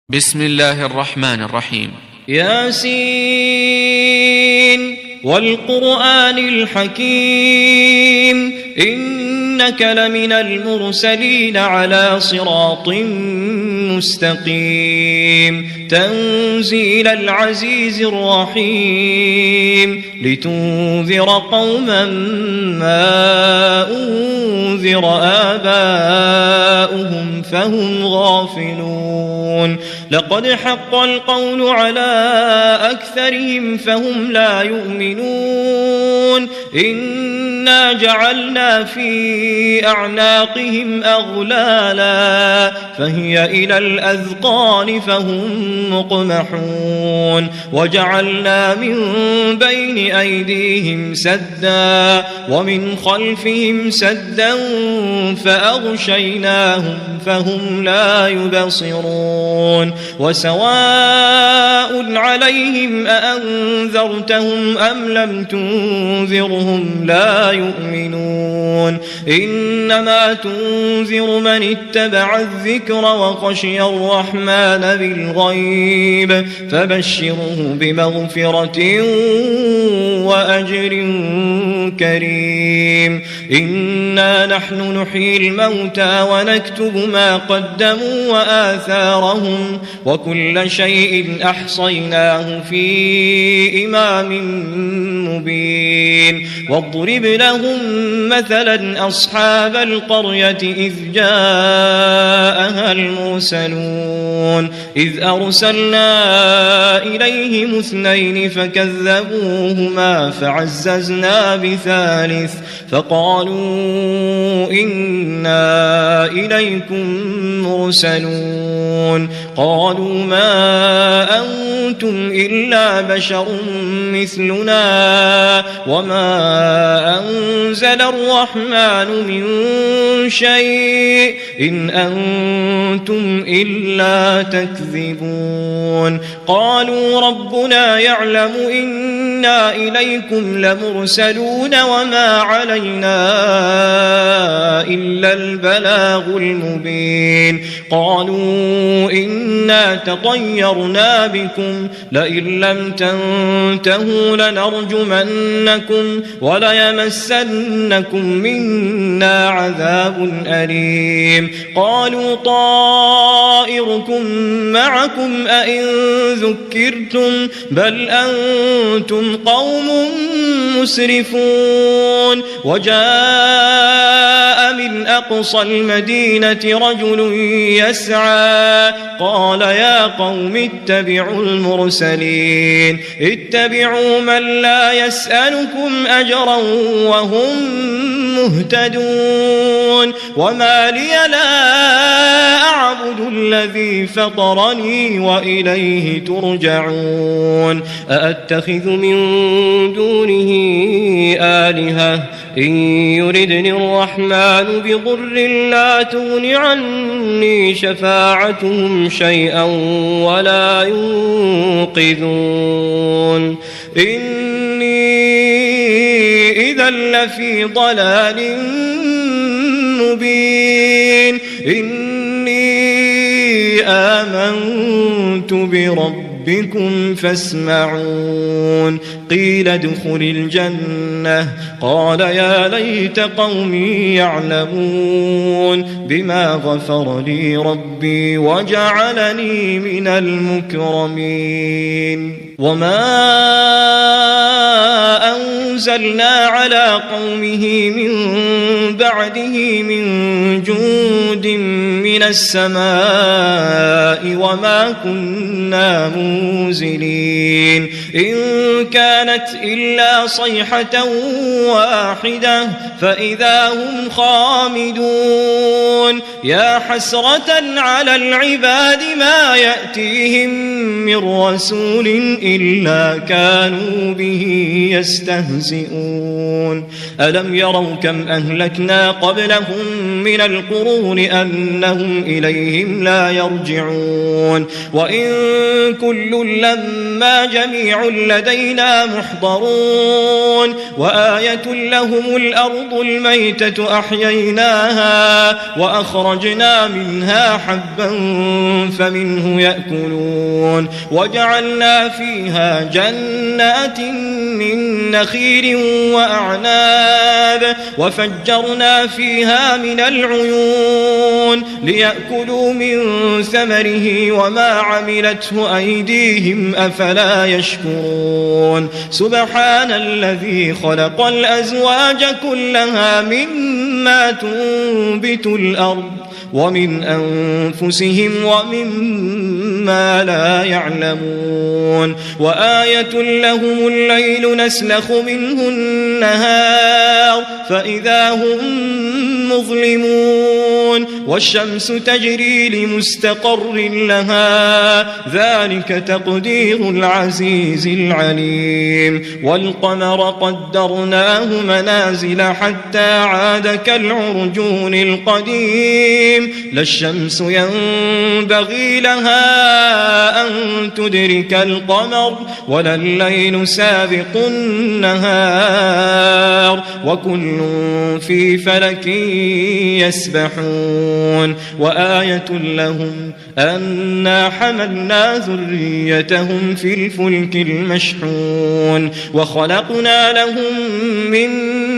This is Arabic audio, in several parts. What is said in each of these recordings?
بسم الله الرحمن الرحيم. ياسين والقرآن الحكيم إنك لمن المرسلين على صراط مستقيم تنزيل العزيز الرحيم لتنذر قوما ما أنذر آباؤهم فهم غافلون لقد حق القول على أكثرهم فهم لا يؤمنون إنا جعلنا في أعناقهم أغلالا فهي إلى الأذقان فهم مقمحون وجعلنا من بين أيديهم سدا ومن خلفهم سدا فأغشيناهم فهم لا يبصرون وسواء عليهم أأنذرتهم أم لم تنذرهم لا يؤمنون إنما تنذر من اتبع الذكر وخشي الرحمن بالغيب فبشره بمغفرة وأجر كريم إنا نحن نحيي الموتى ونكتب ما قدموا وآثارهم وكل شيء أحصيناه في إمام مبين واضرب لهم مثلا أصحاب القرية إذ جاءها المرسلون إذ أرسلنا إليهم اثنين فكذبوهما فعززنا بثالث فقالوا إنا إليكم مرسلون قالوا ما أنتم إلا بشر مثلنا وما أنزل الرحمن من شيء إن أنتم إلا تكذبون قالوا ربنا يعلم إنا إليكم لمرسلون وما علينا إلا البلاغ المبين قالوا إنا تطيرنا بكم لئن لم تنتهوا لنرجمنكم وليمسنكم منا عذاب أليم قالوا طائركم معكم أئن ذكرتم بل أنتم قوم مسرفون وجاء من أقصى المدينة رجل يسعى قال يا قوم اتبعوا المرسلين اتبعوا من لا يسألكم أجرا وهم مهتدون وما لي لا أعبد الذي فطرني وإليه ترجعون أأتخذ من دونه آلهة إن يردني الرحمن بضر لا تغن عني شفاعتهم شيئا ولا ينقذون إني إذا لفي ضلال مبين إني آمنت بربكم فاسمعون قيل ادخل الجنة قال يا ليت قومي يعلمون بما غفر لي ربي وجعلني من المكرمين وما أنزلنا على قومه من بعده من جند من السماء وما كنا منزلين إن كانت إلا صيحة واحدة فإذا هم خامدون يا حسرة على العباد ما يأتيهم من رسول إلا كانوا به يستهزئون ألم يروا كم أهلكنا قبلهم من القرون أنهم إليهم لا يرجعون وإن كل لما جميع لدينا محضرون وآية لهم الأرض الميتة أحييناها وأخرجنا منها حبا فمنه يأكلون وجعلنا فيها جنات من نخيل وأعناب وفجرنا فيها من العيون ليأكلوا من ثمره وما عملته أيديهم أفلا يشكرون سبحان الذي خلق الأزواج كلها مما تنبت الأرض ومن أنفسهم ومما لا يعلمون وآية لهم الليل نسلخ منه النهار فإذا هم مظلمون والشمس تجري لمستقر لها ذلك تقدير العزيز العليم والقمر قدرناه منازل حتى عاد كالعرجون القديم لا الشمس ينبغي لها أن تدرك القمر ولا الليل سابق النهار وكل في فلك يسبحون وآية لهم أنا حملنا ذريتهم في الفلك المشحون وخلقنا لهم من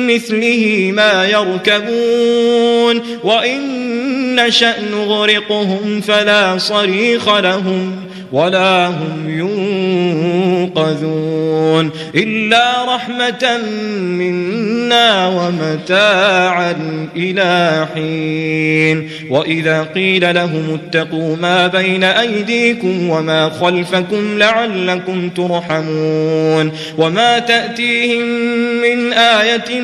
مثله ما يركبون وإن نشأ نغرقهم فلا صريخ لهم ولا هم ينقذون إلا رحمة منا ومتاعا إلى حين وإذا قيل لهم اتقوا ما بين أيديكم وما خلفكم لعلكم ترحمون وما تأتيهم من آية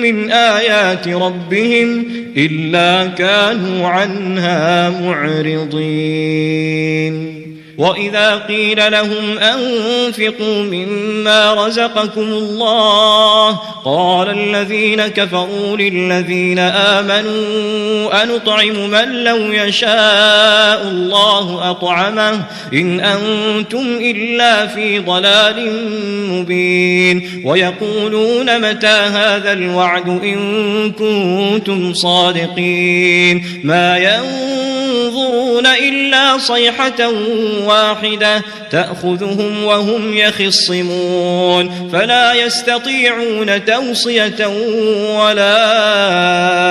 من آيات ربهم إلا كانوا عنها معرضين وإذا قيل لهم أنفقوا مما رزقكم الله قال الذين كفروا للذين آمنوا أنطعم من لو يشاء الله أطعمه إن أنتم إلا في ضلال مبين ويقولون متى هذا الوعد إن كنتم صادقين ما ينظرون إلا صيحة واحدة تأخذهم وهم يخصمون فلا يستطيعون توصية ولا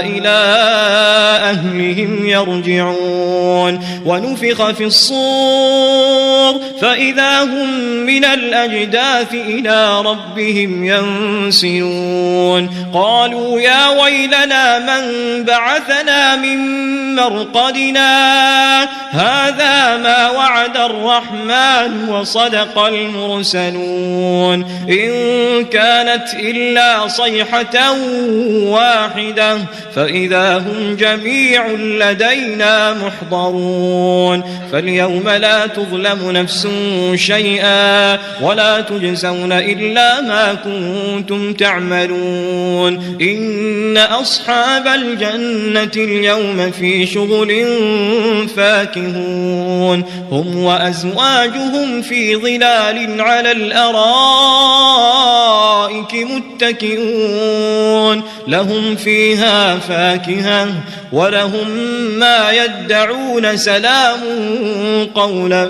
إلى أهلهم يرجعون ونفخ في الصور فإذا هم من الأجداث إلى ربهم ينسلون قالوا يا ويلنا من بعثنا من مرقدنا هذا ما وعد الرحمن وصدق المرسلون إن كانت إلا صيحة واحدة فإذا هم جميع لدينا محضرون فاليوم لا تظلم نفس شيئا ولا تجزون إلا ما كنتم تعملون إن أصحاب الجنة اليوم في شغل فاكهون هم وأزواجهم في ظلال على الأرائك متكئون لهم فيها فاكهة ولهم ما يدعون سلام قولا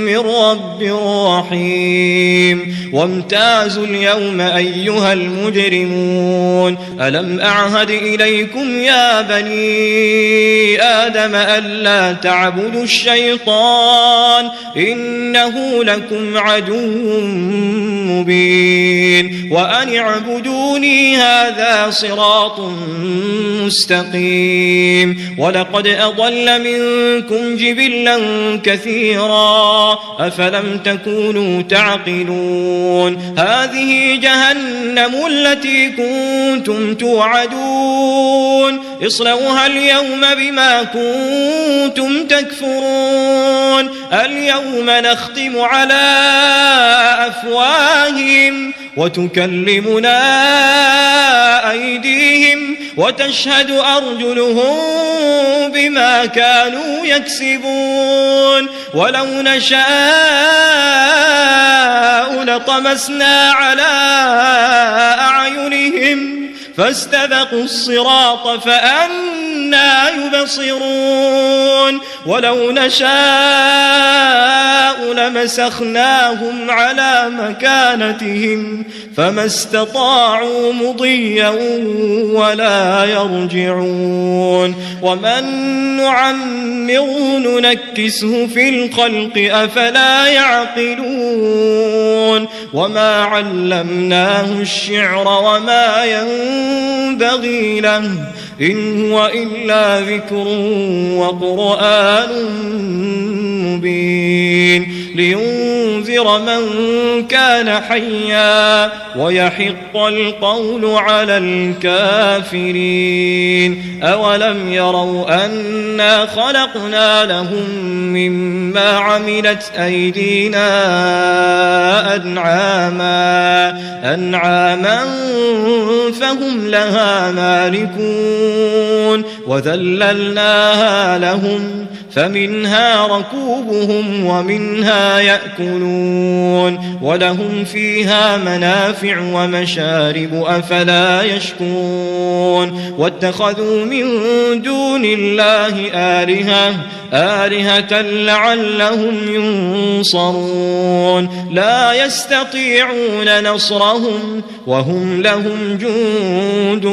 من رب رحيم وامتازوا اليوم أيها المجرمون ألم أعهد إليكم يا بني آدم ألا تعبدوا الشيطان إنه لكم عدو مبين وأن اعبدوني هذا صراط مستقيم ولقد أضل منكم جبلا كثيرا أفلم تكونوا تعقلون هذه جهنم التي كنتم توعدون اصلوها اليوم بما كنتم تكفرون اليوم نختم على أفواههم وتكلمنا أيديهم وتشهد أرجلهم بما كانوا يكسبون ولو نشاء ولطمسنا على أعينهم فاستبقوا الصراط فأنى يبصرون ولو نشاء لمسخناهم على مكانتهم فما استطاعوا مضيا ولا يرجعون ومن نعمره ننكسه في الخلق أفلا يعقلون وما علمناه الشعر وما ينبغي له إن هو إلا ذكر وقرآن مبين لينذر من كان حيا ويحق القول على الكافرين أولم يروا أنا خلقنا لهم مما عملت أيدينا أنعاما فهم لها مالكون وذللناها لهم فمنها ركوبهم ومنها يأكلون ولهم فيها منافع ومشارب أفلا يشكرون واتخذوا من دون الله آلهة لعلهم ينصرون لا يستطيعون نصرهم وهم لهم جند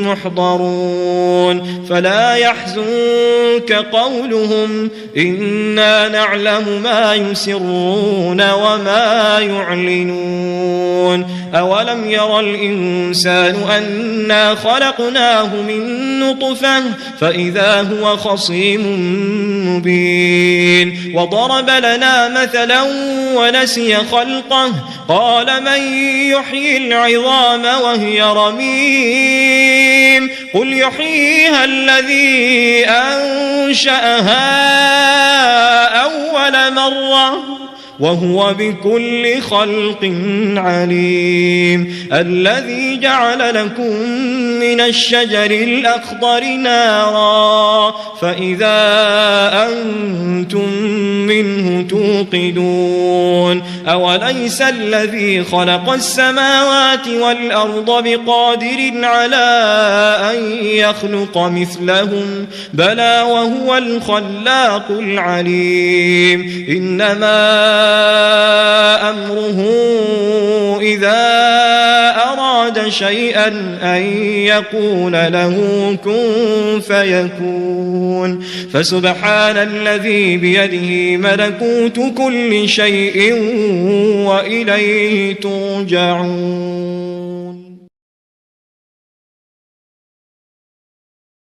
محضرون فلا يحزنك قولهم إنا نعلم ما يسرون وما يعلنون أولم ير الإنسان أنا خلقناه من نطفة فإذا هو خصيم مبين وضرب لنا مثلا ونسي خلقه قال من يحيي العظام وهي رميم قل يحييها الذي أنشأها أول مرة وهو بكل خلق عليم الذي جعل لكم من الشجر الأخضر نارا فإذا أنتم منه توقدون أوليس الذي خلق السماوات والأرض بقادر على أن يخلق مثلهم بلى وهو الخلاق العليم إنما أمره إذا أراد شيئا أن يقول له كن فيكون فسبحان الذي بيده ملكوت كل شيء وإليه ترجعون.